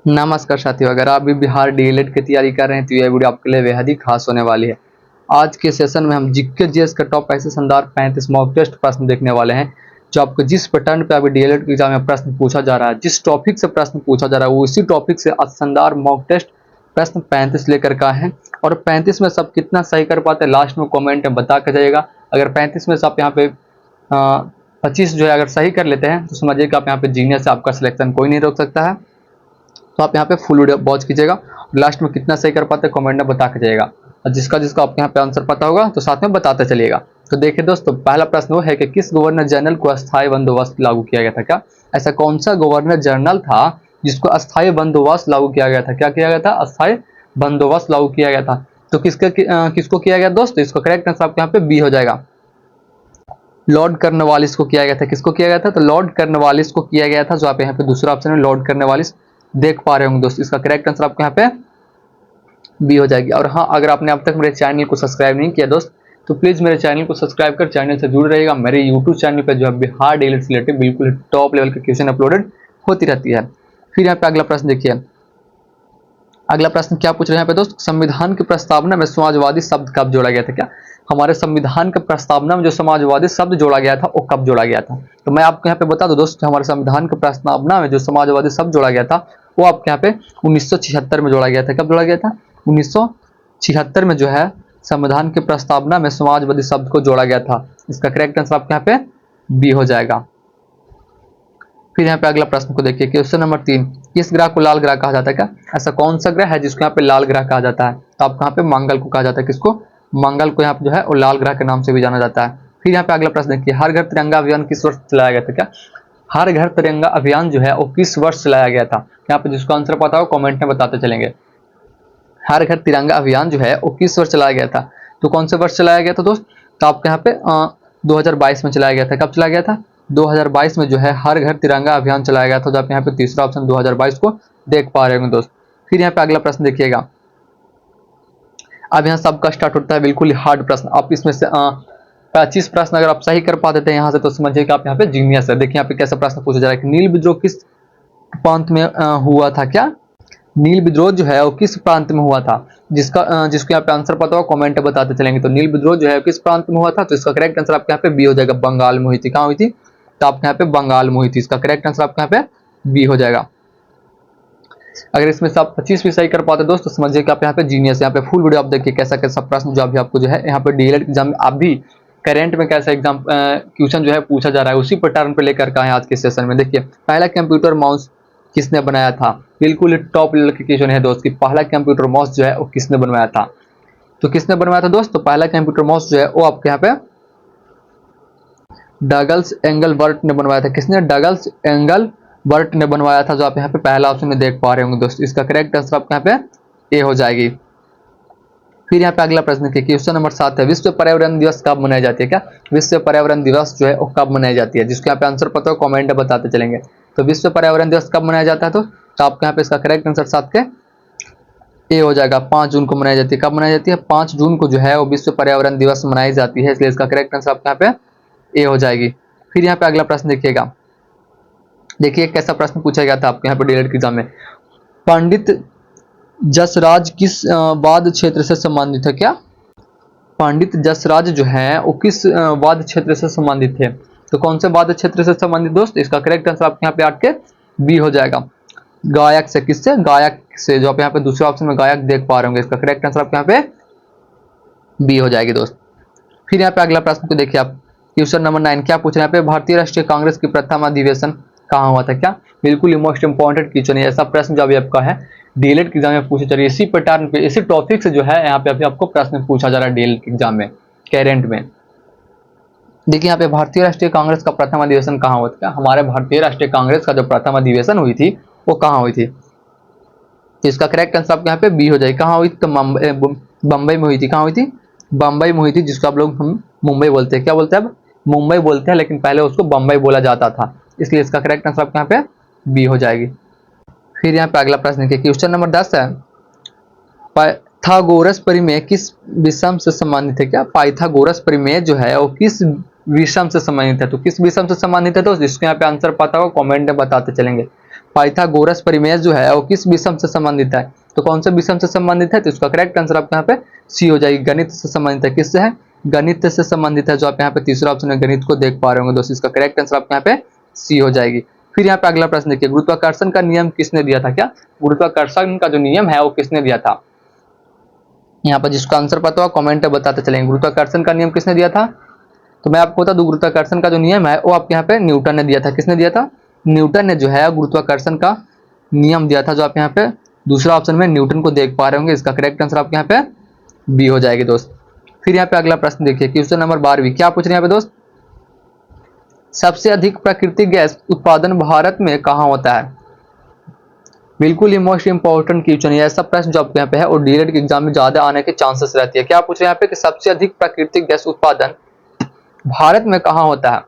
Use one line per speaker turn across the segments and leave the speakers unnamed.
नमस्कार साथियों, अगर आप भी बिहार डीएलएड की तैयारी कर रहे हैं तो यह वीडियो आपके लिए बेहद ही खास होने वाली है। आज के सेशन में हम जीके जीएस का टॉप 35 शानदार 35 मॉक टेस्ट प्रश्न देखने वाले हैं, जो आपको जिस पैटर्न पे अभी डीएलएड के एग्जाम में प्रश्न पूछा जा रहा है, जिस टॉपिक से प्रश्न पूछा जा रहा है, वो उसी टॉपिक से आज शानदार मॉक टेस्ट प्रश्न 35 लेकर का है। और 35 में सब कितना सही कर पाते हैं लास्ट में कॉमेंट में बता के जाइएगा। अगर 35 में से आप यहाँ पे 25 जो है अगर सही कर लेते हैं तो समझिए कि आप यहाँ पे जीनियस है, आपका सिलेक्शन कोई नहीं रोक सकता है। तो आप यहाँ पे फुल वीडियो वॉच कीजिएगा। लास्ट में कितना सही कर पाते हैं कमेंट में बता के जाइएगा, और जिसका जिसका आपके यहाँ पे आंसर पता होगा तो साथ में बताते चलिएगा। तो देखिए दोस्तों, पहला प्रश्न वो है कि किस गवर्नर जनरल को अस्थायी बंदोबस्त लागू किया गया था? क्या ऐसा कौन सा गवर्नर जनरल था जिसको अस्थायी बंदोबस्त लागू किया गया था? क्या किया गया था? अस्थायी बंदोबस्त लागू किया गया था। तो किसको किया गया दोस्तों? इसको करेक्ट आंसर आपके यहाँ पे बी हो जाएगा। लॉर्ड कर्नवालिस को किया गया था। किसको किया गया था? तो लॉर्ड कर्नवालिस को किया गया था, जो आप यहाँ पे दूसरा ऑप्शन है लॉर्ड कर्नवालिस देख पा रहे होंगे दोस्तों। इसका करेक्ट आंसर आपके यहाँ पे बी हो जाएगी। और हाँ, अगर आपने अब तक मेरे चैनल को सब्सक्राइब नहीं किया दोस्त, तो प्लीज मेरे चैनल को सब्सक्राइब कर चैनल से जुड़ रहिएगा। मेरे यूट्यूब चैनल पे जो है बिहार डीएलएड से रिलेटेड बिल्कुल टॉप लेवल के क्वेश्चन अपलोडेड होती रहती है। फिर यहाँ पे अगला प्रश्न देखिए। अगला प्रश्न क्या पूछ रहे हैं यहाँ पे दोस्त? संविधान की प्रस्तावना में समाजवादी शब्द कब जोड़ा गया था? क्या हमारे संविधान की प्रस्तावना में जो समाजवादी शब्द जोड़ा गया था वो कब जोड़ा गया था? तो मैं आपको यहाँ पे बता दूं दोस्त, हमारे संविधान की प्रस्तावना में जो समाजवादी शब्द जोड़ा गया था वो आपके यहाँ पे 1976 में जोड़ा गया था। कब जोड़ा गया था? 1976 में जो है संविधान की प्रस्तावना में समाजवादी शब्द को जोड़ा गया था। इसका करेक्ट आंसर आपके यहाँ पे बी हो जाएगा। फिर यहाँ पे अगला प्रश्न को देखिए, क्वेश्चन नंबर 3, किस ग्रह को लाल ग्रह कहा जाता है? क्या ऐसा कौन सा ग्रह है जिसको यहाँ पे लाल ग्रह कहा जाता है? तो आपको यहाँ पे मंगल को कहा जाता है। किसको? मंगल को यहाँ पे जो है वो लाल ग्रह के नाम से भी जाना जाता है। फिर यहाँ पे अगला प्रश्न देखिए, हर घर तिरंगा अभियान किस वर्ष चलाया गया था? क्या हर घर तिरंगा अभियान जो है वो किस वर्ष चलाया गया था? यहाँ पे जिसको आंसर पता हो कॉमेंट में बताते चलेंगे। हर घर तिरंगा अभियान जो है वो किस वर्ष चलाया गया था? तो कौन से वर्ष चलाया गया था दोस्त? तो आपके यहाँ पे 2022 में चलाया गया था। कब चलाया गया था? 2022 में जो है हर घर तिरंगा अभियान चलाया गया था। तो आप यहाँ पे तीसरा ऑप्शन 2022 को देख पा रहे होंगे दोस्त। फिर यहाँ पे अगला प्रश्न देखिएगा। अब यहाँ सबका स्टार्ट होता है बिल्कुल हार्ड प्रश्न। आप इसमें से 25 प्रश्न अगर आप सही कर पा देते हैं यहाँ से तो समझिए कि आप यहाँ पे जीनियस है। देखिए यहाँ पे कैसा प्रश्न पूछा जा रहा है कि नील विद्रोह किस प्रांत में हुआ था? क्या नील विद्रोह जो है वो किस प्रांत में हुआ था? जिसको यहाँ पे आंसर पता हो कमेंट में बताते चलेंगे। तो नील विद्रोह जो है किस प्रांत में हुआ था? तो इसका करेक्ट आंसर आपके यहाँ पे बी हो जाएगा, बंगाल में हुई थी। कहाँ हुई थी? तो आपके यहाँ पे बंगाल में हुई थी। इसका करेक्ट आंसर आपके यहाँ पे बी हो जाएगा। अगर इसमें से आप 25 भी सही कर पाते दोस्त तो समझिए कि आप यहाँ पे जीनियस है। यहाँ पे फुल वीडियो आप देखिए कैसा कैसा प्रश्न जो अभी आपको जो है यहाँ पे डीएलएड एग्जाम में आप भी करेंट में कैसा एग्जाम क्वेश्चन जो है पूछा जा रहा है उसी पैटर्न पे लेकर का है आज के सेशन में। देखिए, पहला कंप्यूटर माउस किसने बनाया था? बिल्कुल टॉप लेवल के क्वेश्चन है दोस्त कि पहला कंप्यूटर माउस जो है वो किसने बनवाया था? तो किसने बनवाया था दोस्त? तो पहला कंप्यूटर माउस जो है वो आपके यहाँ पे डगल्स एंगलबर्ट ने बनवाया था। किसने? डगल्स एंगलबर्ट ने बनवाया था, जो आप यहाँ पे पहला ऑप्शन में देख पा रहे होंगे दोस्त। इसका करेक्ट आंसर आपके यहाँ पे ए हो जाएगी। फिर यहाँ पे अगला प्रश्न है, क्वेश्चन नंबर 7 है, विश्व पर्यावरण दिवस कब मनाई जाती है? क्या विश्व पर्यावरण दिवस जो है वो कब मनाई जाती है? जिसको यहाँ पे आंसर पता हो कमेंट में बताते चलेंगे। तो विश्व पर्यावरण दिवस कब मनाया जाता है? तो आपके यहाँ पे इसका करेक्ट आंसर 7 के ए हो जाएगा। 5 जून को मनाई जाती है। कब मनाई जाती है? 5 जून को जो है वो विश्व पर्यावरण दिवस मनाई जाती है, इसलिए इसका करेक्ट आंसर आपके यहाँ पे ए हो जाएगी। फिर यहाँ पे अगला प्रश्न देखिएगा। देखिए कैसा प्रश्न पूछा गया था आपके यहाँ पे डीएलएड के एग्जाम में। पंडित जसराज किस वाद क्षेत्र से संबंधित है? क्या पंडित जसराज जो है वो किस वाद क्षेत्र से संबंधित थे? तो कौन से वाद क्षेत्र से संबंधित दोस्त? इसका करेक्ट आंसर आपके यहाँ पे 8 के बी हो जाएगा। गायक से। किससे? गायक से, जो आप यहाँ पे दूसरे ऑप्शन में गायक देख पा रहे होंगे। इसका करेक्ट आंसर आपके यहाँ पे बी हो जाएगी दोस्त। फिर यहाँ पे अगला प्रश्न को देखिए आप, क्वेश्चन नंबर 9 क्या पूछ रहे हैं? यहाँ पे भारतीय राष्ट्रीय कांग्रेस की प्रथम अधिवेशन कहाँ हुआ था? क्या बिल्कुल मोस्ट इंपॉर्टेंट क्वेश्चन है। ऐसा प्रश्न जो अभी आपका है डीएलएड के एग्जाम में पूछा जा रहा है, इसी पैटर्न पे इसी टॉपिक से जो है यहाँ पे अभी आपको प्रश्न पूछा जा रहा है डीएलएड के एग्जाम में करेंट में। देखिए यहाँ पे भारतीय राष्ट्रीय कांग्रेस का प्रथम अधिवेशन कहाँ हुआ था? हमारे भारतीय राष्ट्रीय कांग्रेस का जो प्रथम अधिवेशन हुई थी वो कहाँ हुई थी? तो इसका करेक्ट आंसर आपके यहाँ पे बी हो जाएगी। कहाँ हुई थी? तो बम्बई में हुई थी। कहाँ हुई थी? बम्बई में हुई थी, जिसको आप लोग हम मुंबई बोलते हैं। क्या बोलते हैं? अब मुंबई बोलते हैं, लेकिन पहले उसको बम्बई बोला जाता था, इसलिए इसका करेक्ट आंसर आपके यहाँ पे बी हो जाएगी। फिर यहाँ पे अगला प्रश्न देखिए, क्वेश्चन नंबर 10 है, पाइथागोरस प्रमेय किस विषम से संबंधित है? क्या पाइथागोरस प्रमेय जो है वो किस विषम से संबंधित है? तो किस विषम से संबंधित है? तो जिसको यहाँ पे आंसर पता हो कमेंट में बताते चलेंगे। पाइथागोरस परिमेय जो है वो किस विषम से संबंधित है? तो कौन से विषम से संबंधित है? तो इसका करेक्ट आंसर आपके यहाँ पे सी हो जाएगी। गणित से संबंधित है। किससे है? गणित से संबंधित है, जो आप यहाँ पे तीसरा ऑप्शन है गणित को देख पा रहे होंगे दोस्तों। इसका करेक्ट आंसर आपके यहाँ पे सी हो जाएगी। फिर यहाँ पे अगला प्रश्न देखिए, गुरुत्वाकर्षण का नियम किसने दिया था? क्या गुरुत्वाकर्षण का जो नियम है वो किसने दिया था? यहाँ पर जिसका आंसर पता हो कमेंट में बताते चलेंगे। गुरुत्वाकर्षण का नियम किसने दिया था? तो मैं आपको बता दूं, गुरुत्वाकर्षण का जो नियम है वो आपके यहाँ पे न्यूटन ने दिया था। किसने दिया था? न्यूटन ने जो है गुरुत्वाकर्षण का नियम दिया था, जो आप यहाँ पे दूसरा ऑप्शन में न्यूटन को देख पा रहे होंगे। इसका करेक्ट आंसर आपके यहाँ पे बी हो जाएगी दोस्त। फिर यहाँ पे अगला प्रश्न देखिए, क्वेश्चन नंबर 12 क्या पूछ रहे हैं यहाँ पे दोस्त? सबसे अधिक प्राकृतिक गैस उत्पादन भारत में कहाँ होता है? बिल्कुल ही मोस्ट इंपॉर्टेंट क्वेश्चन है। ऐसा प्रश्न जो आपके यहाँ पे है और डीएलएड के एग्जाम में ज्यादा आने के चांसेस रहती है। क्या पूछ रहे हैं यहाँ पे कि सबसे अधिक प्राकृतिक गैस उत्पादन भारत में कहाँ होता है?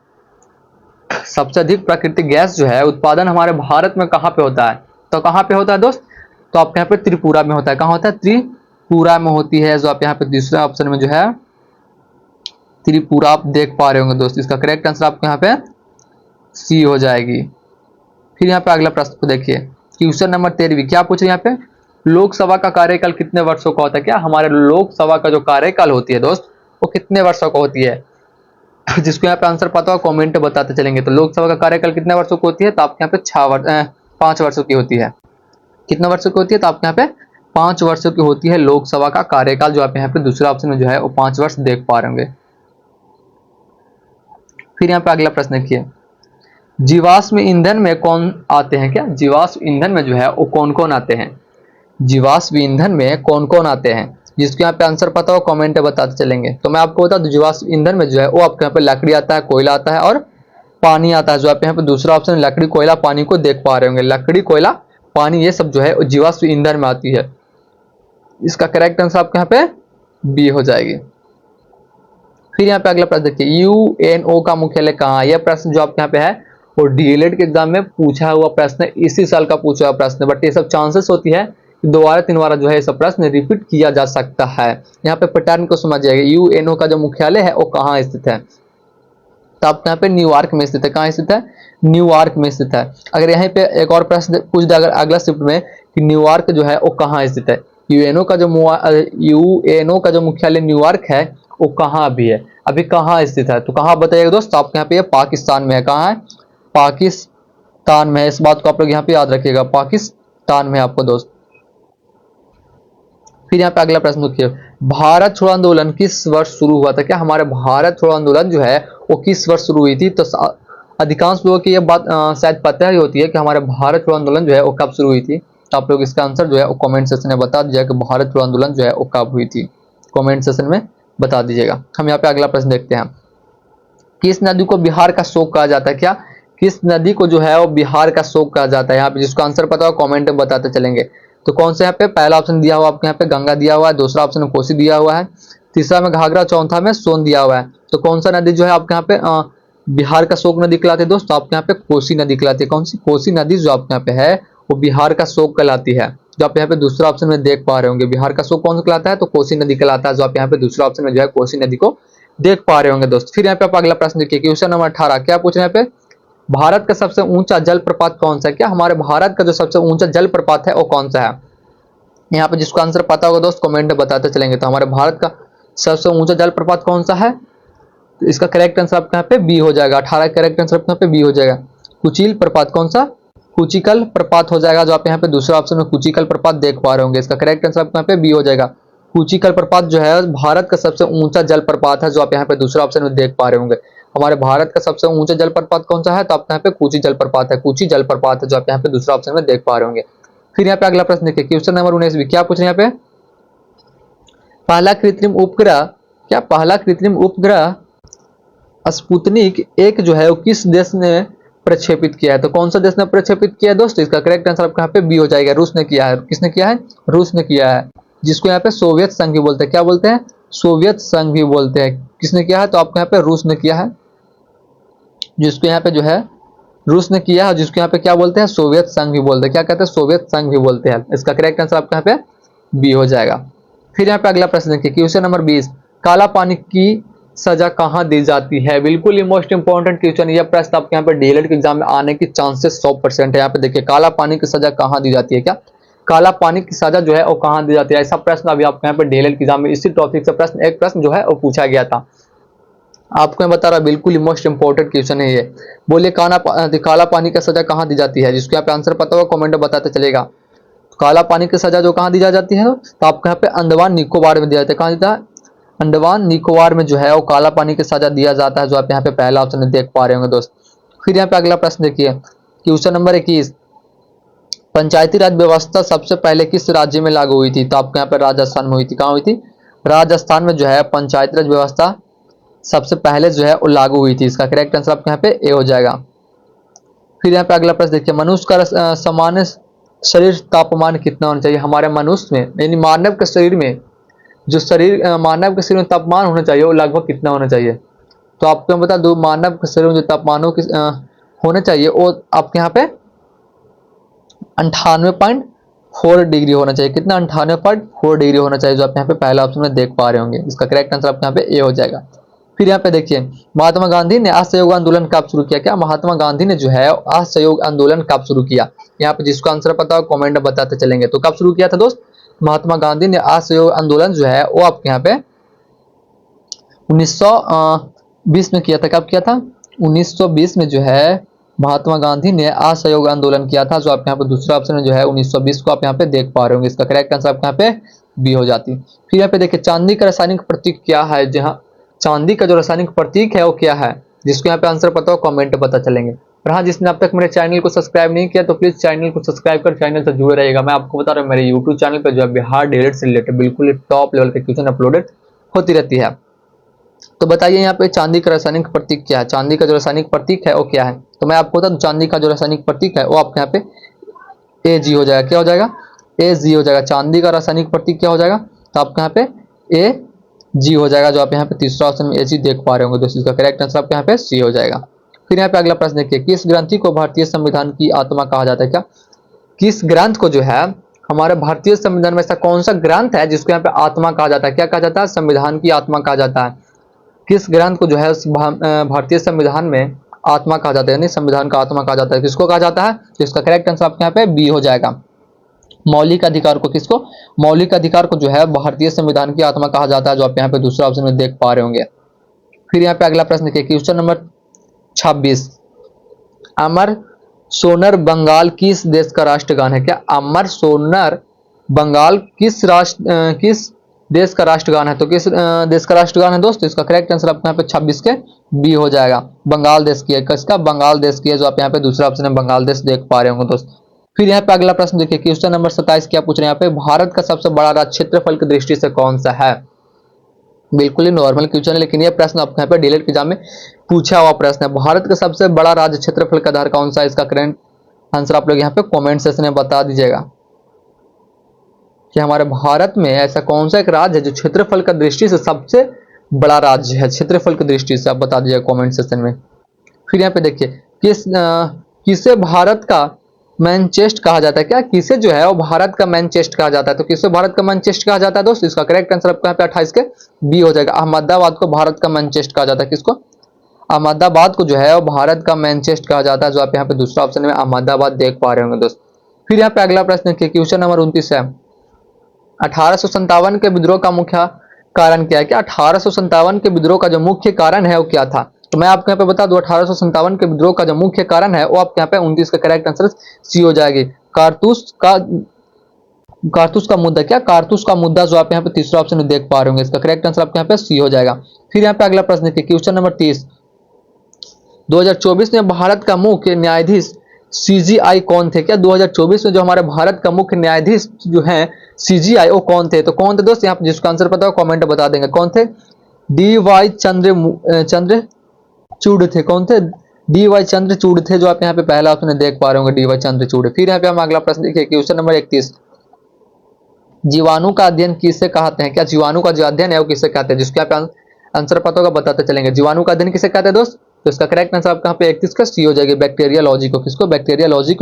सबसे अधिक प्राकृतिक गैस जो है उत्पादन हमारे भारत में कहाँ पे होता है? तो कहाँ पे होता है दोस्त? तो आपके यहाँ पे त्रिपुरा में होता है। कहाँ होता है? त्रिपुरा में होती है, जो आप यहाँ पे दूसरा ऑप्शन में जो है त्रिपुरा आप देख पा रहे होंगे दोस्त। इसका करेक्ट आंसर आपके यहाँ पे सी हो जाएगी। फिर यहाँ पे अगला प्रश्न को देखिए, क्वेश्चन नंबर 13 क्या पूछ रहे हैं यहाँ पे? लोकसभा का कार्यकाल कितने वर्षों का होता है? क्या हमारे लोकसभा का जो कार्यकाल होती है दोस्त वो कितने वर्षों का होती है? जिसको यहाँ पे आंसर पता हो कमेंट बताते चलेंगे। तो लोकसभा का कार्यकाल कितने वर्षों की होती है? तो आपके यहाँ पे 5 वर्षों की होती है। कितने वर्षों की होती है? तो आपके यहाँ पे 5 वर्षों की होती है लोकसभा का कार्यकाल, जो आप यहाँ पे दूसरा ऑप्शन में जो है वो 5 वर्ष देख पा रहे होंगे। फिर यहाँ पे अगला प्रश्न देखिए, जीवाश्म ईंधन में कौन आते हैं? क्या जीवाश्म ईंधन में जो है वो कौन कौन आते हैं? जीवाश्म ईंधन में कौन कौन आते हैं? जिसको यहाँ पे आंसर पता हो कमेंट में बताते चलेंगे। तो मैं आपको बता दूं, जीवाश्म ईंधन में जो है वो आपके यहाँ पे लकड़ी आता है, कोयला आता है और पानी आता है। जो आप यहाँ पे दूसरा ऑप्शन लकड़ी कोयला पानी को देख पा रहे होंगे। लकड़ी कोयला पानी ये सब जो है जीवाश्म ईंधन में आती है। इसका करेक्ट आंसर आपके यहाँ पे बी हो जाएगी। फिर यहाँ पे अगला प्रश्न देखिए, यूएनओ का मुख्यालय कहाँ है? यह प्रश्न जो आपके यहाँ पे है और डीएलएड के एग्जाम में पूछा हुआ प्रश्न है, इसी साल का पूछा हुआ प्रश्न, बट ये सब चांसेस होती है दोबारा 3 बार जो है सब प्रश्न रिपीट किया जा सकता है। यहाँ पे पैटर्न को समझ जाएगा। यूएनओ का जो मुख्यालय है वो कहाँ स्थित है? तो आपके यहाँ पे न्यूयॉर्क में स्थित है। कहाँ स्थित है? न्यूयॉर्क में स्थित है। अगर यहाँ पे एक और प्रश्न पूछ दिया अगर अगला शिफ्ट में कि न्यूयॉर्क जो है वो कहाँ स्थित है? यूएनओ का जो मुख्यालय न्यूयॉर्क है वो कहाँ भी है, अभी कहाँ स्थित है? तो कहाँ बताइएगा दोस्त? आपके यहाँ पे पाकिस्तान में है। कहाँ है? पाकिस्तान में है। इस बात को आप लोग यहाँ पे याद रखिएगा, पाकिस्तान में आपको दोस्त। फिर यहाँ पे अगला प्रश्न देखिए, भारत छोड़ो आंदोलन किस वर्ष शुरू हुआ था? क्या हमारे भारत छोड़ो आंदोलन जो है वो किस वर्ष शुरू हुई थी? तो अधिकांश लोगों की यह बात शायद पता ही होती है कि हमारे भारत छोड़ो आंदोलन जो है वो कब शुरू हुई थी। तो आप लोग इसका आंसर जो है वो कमेंट सेक्शन में बता दीजिएगा कि भारत छोड़ो आंदोलन जो है वो कब हुई थी। कमेंट सेक्शन में बता दीजिएगा। हम यहाँ पे अगला प्रश्न देखते हैं, किस नदी को बिहार का शोक कहा जाता है? क्या किस नदी को जो है वो बिहार का शोक कहा जाता है? यहाँ पे जिसका आंसर पता हो कमेंट में बताते चलेंगे। तो कौन सा यहाँ पे पहला ऑप्शन दिया हुआ आपके यहाँ पे गंगा दिया हुआ है, दूसरा ऑप्शन में कोसी दिया हुआ है, तीसरा में घाघरा, चौथा में सोन दिया हुआ है। तो कौन सा नदी जो है आपके यहाँ पे बिहार का शोक नदी कहलाती है दोस्त? तो आपके यहाँ पे कोसी नदी कहलाती है। कौन सी? कोसी नदी जो आपके यहाँ पे है वो बिहार का शोक कहलाती है। जो आप यहाँ पे दूसरा ऑप्शन में देख पा रहे होंगे, बिहार का शोक कौन सा कहलाता है? तो कोसी नदी कहलाता है। जो आप यहाँ पे दूसरा ऑप्शन में जो है कोसी नदी को देख पा रहे होंगे दोस्त। फिर यहाँ पे आप अगला प्रश्न देखिए, क्वेश्चन नंबर 18 क्या पूछ रहे हैं यहाँ पे? भारत का सबसे ऊंचा जलप्रपात कौन सा है? क्या हमारे भारत का जो सबसे ऊंचा जलप्रपात है वो कौन सा है? यहाँ पे जिसको आंसर पता होगा दोस्त कमेंट में बताते चलेंगे। तो हमारे भारत का सबसे ऊंचा जलप्रपात कौन सा है? तो इसका करेक्ट आंसर आपके यहाँ पे बी हो जाएगा। 18 करेक्ट आंसर आपके यहाँ पे बी हो जाएगा। कुचिल प्रपात कौन सा? कुचिकल प्रपात हो जाएगा। जो आप यहाँ पे दूसरा ऑप्शन में कुचिकल प्रपात देख पा रहे होंगे। इसका करेक्ट आंसर आपके यहाँ पे बी हो जाएगा। कुचिकल प्रपात जो है भारत का सबसे ऊंचा जलप्रपात है, जो आप यहाँ पे दूसरा ऑप्शन में देख पा रहे होंगे। हमारे भारत का सबसे ऊंचा जलप्रपात कौन सा है? तो आपके यहाँ पे कुची जलप्रपात है। कुची जलप्रपात है, जो आप यहाँ पे दूसरा ऑप्शन में देख पा रहे होंगे। फिर यहाँ पे अगला प्रश्न देखिए, क्वेश्चन नंबर 19 क्या पूछ रहे हैं यहाँ पे? पहला कृत्रिम उपग्रह, क्या पहला कृत्रिम उपग्रह स्पुतनिक 1 जो है वो किस देश ने प्रक्षेपित किया है? तो कौन सा देश ने प्रक्षेपित किया है दोस्तों? इसका करेक्ट आंसर आपके यहाँ पे बी हो जाएगा। रूस ने किया है। किसने किया है? रूस ने किया है, जिसको यहाँ पे सोवियत संघ भी बोलते हैं। क्या बोलते हैं? सोवियत संघ भी बोलते हैं। किसने किया है? तो आपके यहाँ पे रूस ने किया है, जिसको यहाँ पे जो है रूस ने किया है, जिसको यहाँ पे क्या बोलते हैं? सोवियत संघ भी बोलते हैं। क्या कहते हैं? सोवियत संघ भी बोलते हैं। इसका करेक्ट आंसर आपके यहाँ पे बी हो जाएगा। फिर यहाँ पे अगला प्रश्न देखिए, क्वेश्चन नंबर 20 काला पानी की सजा कहाँ दी जाती है? बिल्कुल ही मोस्ट इंपॉर्टेंट क्वेश्चन, यह प्रश्न आपके यहाँ पे डीएलएड के एग्जाम में आने की चांसेस 100% है। यहाँ पे देखिए, काला पानी की सजा कहाँ दी जाती है? क्या काला पानी की सजा जो है वो कहाँ दी जाती है? ऐसा प्रश्न अभी आपके यहाँ पे डीएलएड के एग्जाम में इसी टॉपिक से प्रश्न एक प्रश्न जो है वो पूछा गया था। आपको मैं बता रहा, बिल्कुल ही मोस्ट इंपॉर्टेंट क्वेश्चन है ये। बोलिए काला पानी का सजा कहाँ दी जाती है? जिसको यहाँ पे आंसर पता होगा कमेंट में बताते चलेगा। काला पानी की सजा जो कहाँ दी जाती है, तो आपको यहाँ पे अंडमान निकोबार में दिया जाता है। कहाँ दिया? अंडमान निकोबार में जो है वो काला पानी की सजा दिया जाता है, जो आप यहाँ पे पहला ऑप्शन देख पा रहे होंगे दोस्त। फिर यहाँ पे अगला प्रश्न देखिए, क्वेश्चन नंबर 21, पंचायती राज व्यवस्था सबसे पहले किस राज्य में लागू हुई थी? तो आपको यहाँ पे राजस्थान में हुई थी। कहाँ हुई थी? राजस्थान में जो है पंचायती राज व्यवस्था सबसे पहले जो है वो लागू हुई थी। इसका करेक्ट आंसर आपके यहाँ पे ए हो जाएगा। फिर यहाँ पे अगला प्रश्न देखिए, मनुष्य का सामान्य शरीर तापमान कितना होना चाहिए? हमारे मनुष्य में यानी मानव के शरीर में जो मानव के शरीर में तापमान होना चाहिए वो लगभग कितना होना चाहिए? तो आपको बता दो, मानव के शरीर में जो तापमान होना चाहिए वो आपके यहाँ पे 98.4 डिग्री होना चाहिए। कितना? 98.4 डिग्री होना चाहिए, जो आप यहाँ पे पहला ऑप्शन में देख पा रहे होंगे। इसका करेक्ट आंसर आपके यहाँ पे ए हो जाएगा। फिर यहाँ पे देखिए, महात्मा गांधी ने असहयोग आंदोलन कब शुरू किया? क्या महात्मा गांधी ने जो है असहयोग आंदोलन कब शुरू किया? यहाँ पे जिसको आंसर पता हो कमेंट में बताते चलेंगे। तो कब शुरू किया था दोस्त? महात्मा गांधी ने असहयोग आंदोलन जो है वो आपके यहाँ पे 1920 में किया था। कब किया था? 1920 में जो है महात्मा गांधी ने असहयोग आंदोलन किया था, जो आप यहाँ पे दूसरा ऑप्शन जो है 1920 को आप यहाँ पे देख पा रहे होंगे। इसका करेक्ट आंसर आपके यहाँ पे बी हो जाती। फिर यहाँ पे देखिए, चांदी का रासायनिक प्रतीक क्या है? जहाँ चांदी का जो रासायनिक प्रतीक है वो क्या है? जिसको यहाँ पे आंसर पता हो कमेंट में पता चलेंगे। और हाँ, जिसने अब तक मेरे चैनल को सब्सक्राइब नहीं किया तो प्लीज चैनल को सब्सक्राइब कर चैनल से जुड़े रहिएगा। मैं आपको बता रहा हूँ, मेरे यूट्यूब चैनल पर जो है बिहार डीएलएड से रिलेटेड बिल्कुल टॉप लेवल के क्वेश्चन अपलोडेड होती रहती है। तो बताइए यहाँ पे चांदी का रासायनिक प्रतीक क्या है? चांदी का जो रासायनिक प्रतीक है वो क्या है? तो मैं आपको बता दूं, चांदी का जो रासायनिक प्रतीक है वो आपके यहाँ पे AG हो जाएगा। क्या हो जाएगा? AG हो जाएगा। चांदी का रासायनिक प्रतीक क्या हो जाएगा? तो आपके यहाँ पे AG हो जाएगा, जो आप यहाँ पे तीसरा ऑप्शन में AG देख पा रहे होंगे दोस्तों। इसका करेक्ट आंसर आपके यहाँ पे C हो जाएगा। फिर यहाँ पे अगला प्रश्न देखिए, किस ग्रंथि को भारतीय संविधान की आत्मा कहा जाता है? क्या किस ग्रंथ को जो है हमारे भारतीय संविधान में ऐसा कौन सा ग्रंथ है जिसको यहाँ पे आत्मा कहा जाता है? क्या कहा जाता है? संविधान की आत्मा कहा जाता है। किस ग्रंथ को जो है भारतीय संविधान में आत्मा कहा जाता है, यानी संविधान का आत्मा कहा जाता है? किसको कहा जाता है? तो इसका करेक्ट आंसर आपके यहाँ पे बी हो जाएगा। मौलिक अधिकार को किसको? मौलिक अधिकार को जो है भारतीय संविधान की आत्मा कहा जाता है, जो आप यहाँ पे दूसरा ऑप्शन में देख पा रहे होंगे। फिर यहाँ पे अगला प्रश्न देखिए, क्वेश्चन नंबर 26, अमर सोनर बंगाल किस देश का राष्ट्रगान है? क्या अमर सोनर बंगाल किस देश का राष्ट्रगान है? तो किस देश का राष्ट्रगान है दोस्त? इसका करेक्ट आंसर आपके यहाँ पे 26 के बी हो जाएगा। बंगाल देश की है। किसका? बंगाल देश की है, जो आप यहाँ पे दूसरा ऑप्शन है बंगाल देश देख पा रहे होंगे दोस्त। फिर यहाँ पे अगला प्रश्न देखिए, क्वेश्चन नंबर 27 क्या पूछ रहे हैं यहाँ पे, भारत का सबसे बड़ा राज्य क्षेत्रफल की दृष्टि से कौन सा है? बिल्कुल ही नॉर्मल क्वेश्चन है, लेकिन यह प्रश्न आपके यहाँ पे डीएलएड के एग्जाम में पूछा हुआ प्रश्न है। भारत का सबसे बड़ा राज्य क्षेत्रफल का आधार कौन सा है? इसका करेंट आंसर आप लोग यहाँ पे कमेंट सेक्शन में बता दीजिएगा कि हमारे भारत में ऐसा कौन सा एक राज्य है जो क्षेत्रफल का दृष्टि से सबसे बड़ा राज्य है। क्षेत्रफल की दृष्टि से आप बता दीजिएगा कमेंट सेक्शन में। फिर यहाँ पे देखिए, किसे भारत का मैनचेस्ट कहा जाता है? क्या किसे जो है वो भारत का मैनचेस्ट कहा जाता है? तो किसे भारत का मैनचेस्ट कहा जाता है दोस्त? इसका करेक्ट आंसर आपको यहाँ पे 28 के बी हो जाएगा। अहमदाबाद को भारत का मैनचेस्ट कहा जाता है। किसको? अहमदाबाद को जो है वो भारत का मैनचेस्ट कहा जाता है, जो आप यहाँ पे दूसरा ऑप्शन में अहमदाबाद देख पा रहे होंगे दोस्त। फिर यहाँ पे अगला प्रश्न देखिए, क्वेश्चन नंबर 29 है, 1857 के विद्रोह का मुख्य कारण क्या है? क्या 1857 के विद्रोह का जो मुख्य कारण है वो क्या था? तो मैं आपको यहाँ पे बता दूं, 1857 के विद्रोह का जो मुख्य कारण है वो आपके यहाँ पे 29 का करेक्ट आंसर सी हो जाएगी। कारतूस का मुद्दा। क्या कारतूस का मुद्दा, जो आप यहाँ पे तीसरा ऑप्शन में देख पा रहे होंगे। इसका करेक्ट आंसर आपके यहाँ पे सी हो जाएगा। फिर यहाँ पे अगला प्रश्न देखिए, क्वेश्चन नंबर 30, 2024 में भारत का मुख्य न्यायाधीश CGI कौन थे? क्या 2024 में जो हमारे भारत का मुख्य न्यायाधीश जो है CGI वो कौन थे? तो कौन थे दोस्त? यहाँ पे जिसका आंसर पता हो कमेंट में बता देंगे। कौन थे? DY चंद्रचूड़ थे। कौन थे? DY चंद्रचूड़ थे, जो आप यहाँ पे पहला ऑप्शन देख पा रहे होंगे, DY चंद्रचूड़। फिर यहाँ पे हम अगला प्रश्न देखिए, क्वेश्चन नंबर 31, जीवाणु का अध्ययन किसे कहते हैं? क्या जीवाणु का जो अध्ययन है वो किसे कहते हैं? जिसके यहाँ पे आंसर पता होगा बताते चलेंगे। जीवाणु का अध्ययन किसे कहते हैं दोस्त? तो इसका करेक्ट आंसर आपका यहाँ पे 31 का सी हो जाएगी, बैक्टीरियोलॉजी को। किसको? बैक्टीरियोलॉजी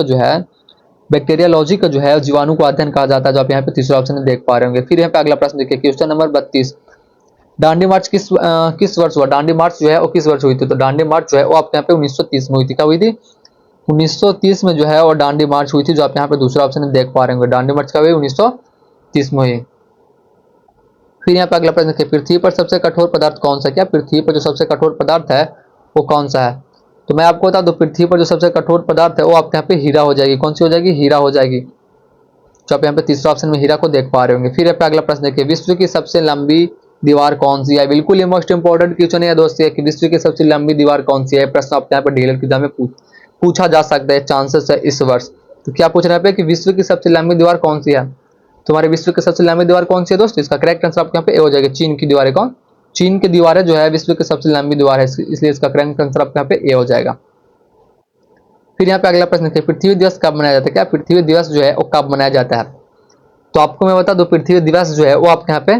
को जो है जीवाणु को अध्ययन कहा जाता है, जो आप यहाँ पे तीसरा ऑप्शन में देख पा रहे होंगे। फिर यहाँ पे अगला प्रश्न देखिए, क्वेश्चन नंबर 32, दांडी मार्च किस वर्ष हुआ? दांडी मार्च जो है वो किस वर्ष हुई थी? तो दांडी मार्च जो है वो आपके यहाँ पे 1930 में हुई थी। कब हुई थी? 1930 में जो है वो दांडी मार्च हुई थी, जो आप यहाँ पे दूसरा ऑप्शन देख पा रहे होंगे। दांडी मार्च कब हुई? 1930 में हुई। फिर यहाँ पे अगला प्रश्न है, पृथ्वी पर सबसे कठोर पदार्थ कौन सा? क्या पृथ्वी पर जो सबसे कठोर पदार्थ है वो कौन सा है? तो मैं आपको बता दूं, पृथ्वी पर जो सबसे कठोर पदार्थ है वो आपके यहाँ पे हीरा हो जाएगी। कौन सी हो जाएगी? हीरा हो जाएगी, जो आप यहाँ पे तीसरा ऑप्शन में हीरा को देख पा रहे होंगे। फिर यहाँ पे अगला प्रश्न देखिए, विश्व की सबसे लंबी दीवार कौन सी है? बिल्कुल ये मोस्ट इंपोर्टेंट क्वेश्चन है दोस्तों, कि विश्व की सबसे लंबी दीवार कौन सी है? प्रश्न आपके यहाँ पे डीएलएड एग्जाम में पूछा जा सकता है, चांसेस है इस वर्ष। तो क्या पूछ रहे हैं कि विश्व की सबसे लंबी दीवार कौन सी है? तुम्हारे विश्व की सबसे लंबी दीवार कौन सी है दोस्तों? इसका करेक्ट आंसर आपके यहाँ पे ए हो जाएगा, चीन की दीवार है। कौन? चीन की दीवार जो है विश्व की सबसे लंबी दीवार है, इसलिए इसका करेक्ट आंसर आपके यहाँ पे ए हो जाएगा। फिर यहाँ पे अगला प्रश्न है, पृथ्वी दिवस कब मनाया जाता है? क्या पृथ्वी दिवस जो है वो कब मनाया जाता है? तो आपको मैं बता दूं, पृथ्वी दिवस जो है वो आपके यहाँ पे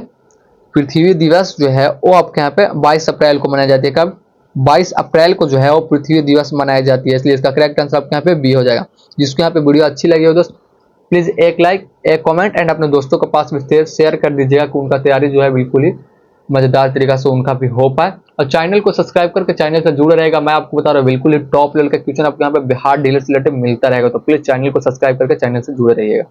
पृथ्वी दिवस जो है वो आपके यहाँ पे 22 अप्रैल को मनाई जाती है। कब? 22 अप्रैल को जो है वो पृथ्वी दिवस मनाई जाती है, इसलिए इसका करेक्ट आंसर आपके यहाँ पे बी हो जाएगा। जिसको यहाँ पे वीडियो अच्छी लगी हो दोस्त, प्लीज एक लाइक, एक कमेंट एंड अपने दोस्तों के पास भी शेयर कर दीजिएगा कि उनका तैयारी जो है बिल्कुल ही मजेदार तरीका से उनका भी हो पाए। और चैनल को सब्सक्राइब करके चैनल से जुड़े रहेगा। मैं आपको बता रहा हूँ बिल्कुल ही टॉप लेवल का क्वेश्चन आपको यहाँ पे बिहार डीलर से रिलेटेड मिलता रहेगा, तो प्लीज चैनल को सब्सक्राइब करके चैनल से जुड़े रहिएगा।